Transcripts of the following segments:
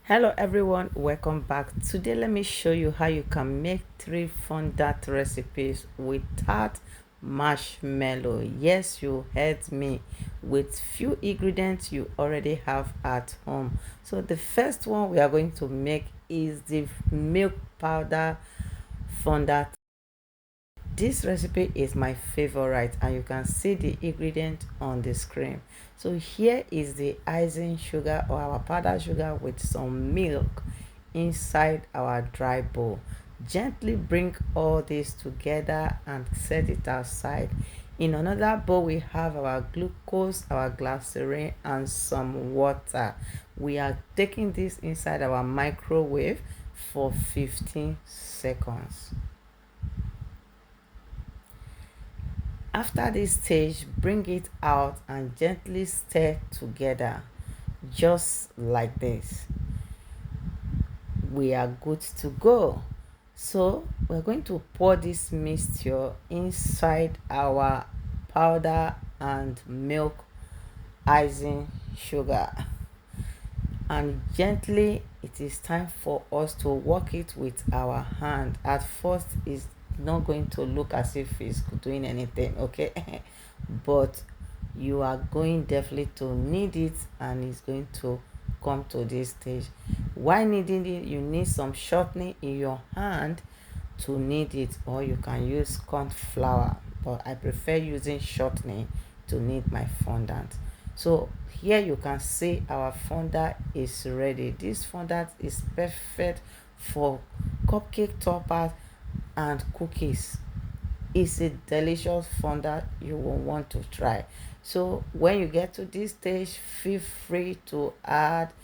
Hello everyone, welcome back. Today let me show you how you can make 3 fondant recipes without marshmallow. Yes, you heard me, with few ingredients you already have at home. So the first one we are going to make is the milk powder fondant. This recipe is my favorite and you can see the ingredient on the screen. So here is the icing sugar or our powdered sugar with some milk inside our dry bowl. Gently bring all this together and set it aside. In another bowl we have our glucose, our glycerin and some water. We are taking this inside our microwave for 15 seconds. After this stage, bring it out and gently stir together, just like this. We are good to go. So we're going to pour this mixture inside our powder and milk icing sugar, and gently it is time for us to work it with our hand. At first it's not going to look as if it's doing anything, okay? But you are going definitely to need it and it's going to come to this stage. Why needing it? You need some shortening in your hand to knead it, or you can use corn flour, but I prefer using shortening to knead my fondant. So here you can see our fondant is ready. This fondant is perfect for cupcake toppers and cookies. It's a delicious fondant you will want to try. So when you get to this stage, feel free to add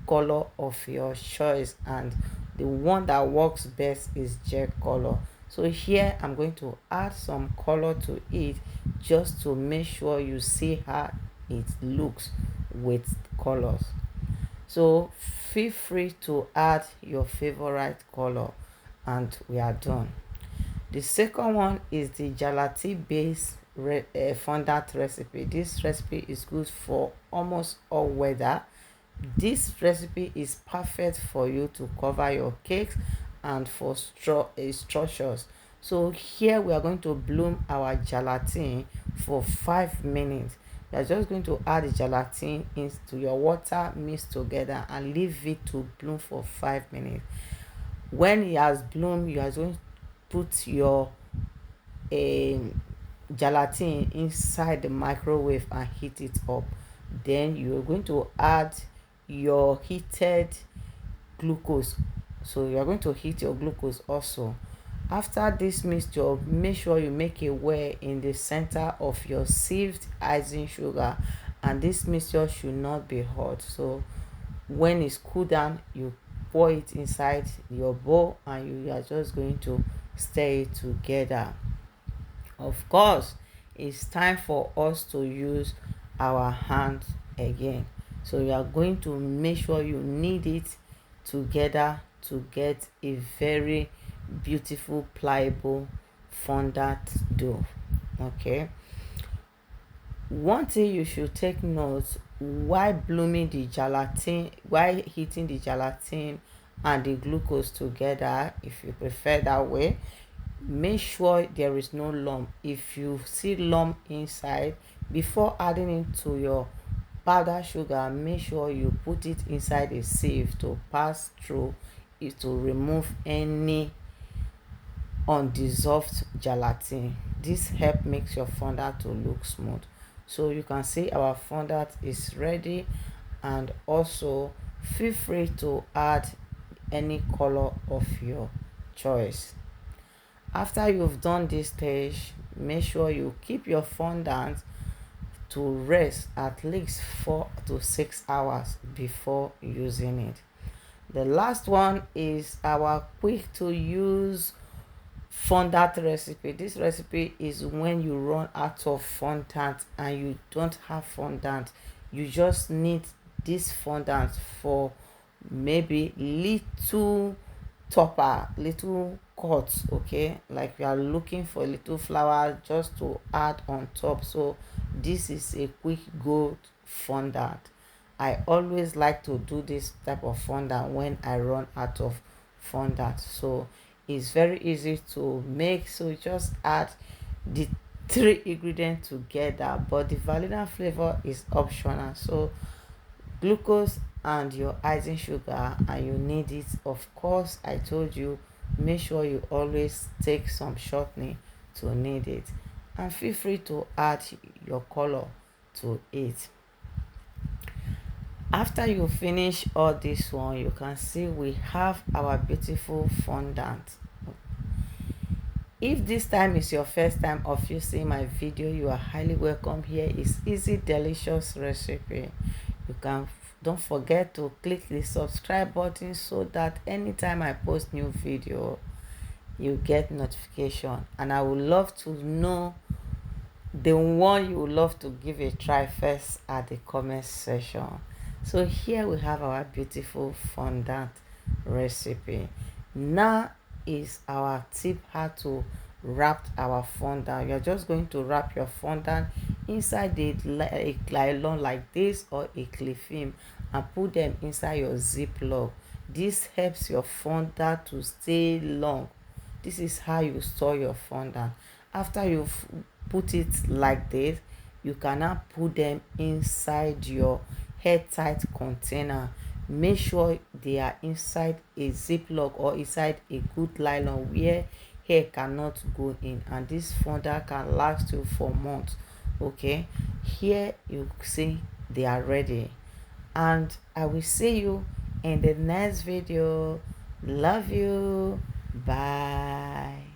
color of your choice, and the one that works best is gel color. So here I'm going to add some color to it just to make sure you see how it looks with colors. So feel free to add your favorite color and we are done. The second one is the gelatin-based fondant recipe. This recipe is good for almost all weather. This recipe is perfect for you to cover your cakes and for structures. So here we are going to bloom our gelatin for 5 minutes. You are just going to add the gelatin into your water, mix together and leave it to bloom for 5 minutes. When it has bloomed, you are going to put your gelatin inside the microwave and heat it up. Then you are going to add your heated glucose. So you are going to heat your glucose also. After this mixture, make sure you make a well in the center of your sieved icing sugar, and this mixture should not be hot. So when it's cool down, you pour it inside your bowl and you are just going to stir it together. Of course, it's time for us to use our hands again. So you are going to make sure you knead it together to get a very beautiful pliable fondant dough. Okay, one thing you should take note while blooming the gelatin, while heating the gelatin and the glucose together, if you prefer that way, make sure there is no lump. If you see lump inside, before adding it to your powdered sugar, make sure you put it inside a sieve to pass through it to remove any undissolved gelatin. This help makes your fondant to look smooth. So you can see our fondant is ready, and also feel free to add any color of your choice. After you've done this stage, make sure you keep your fondant to rest at least 4 to 6 hours before using it. The last one is our quick to use fondant recipe. This recipe is when you run out of fondant and you don't have fondant. You just need this fondant for maybe little topper, little cuts, okay? Like you are looking for a little flour just to add on top. So this is a quick go fondant. I always like to do this type of fondant when I run out of fondant. So it's very easy to make. So you just add the three ingredients together, but the vanilla flavor is optional. So glucose and your icing sugar, and you need it. Of course, I told you, make sure you always take some shortening to knead it, and feel free to add your color to it. After you finish all this one, you can see we have our beautiful fondant. If this time is your first time of you seeing my video, you are highly welcome. Here is easy delicious recipe. You can, don't forget to click the subscribe button so that anytime I post new video, you get notification. And I would love to know the one you would love to give a try first at the comment section. So here we have our beautiful fondant recipe. Now is our tip how to wrap our fondant. You're just going to wrap your fondant inside a nylon like this or a cling film and put them inside your ziploc. This helps your fondant to stay long. This is how you store your fondant. After you've put it like this, you can now put them inside your airtight container. Make sure they are inside a ziploc or inside a good nylon where air cannot go in, and this fondant can last you for months. Okay, here you see they are ready, and I will see you in the next video. Love you. Bye.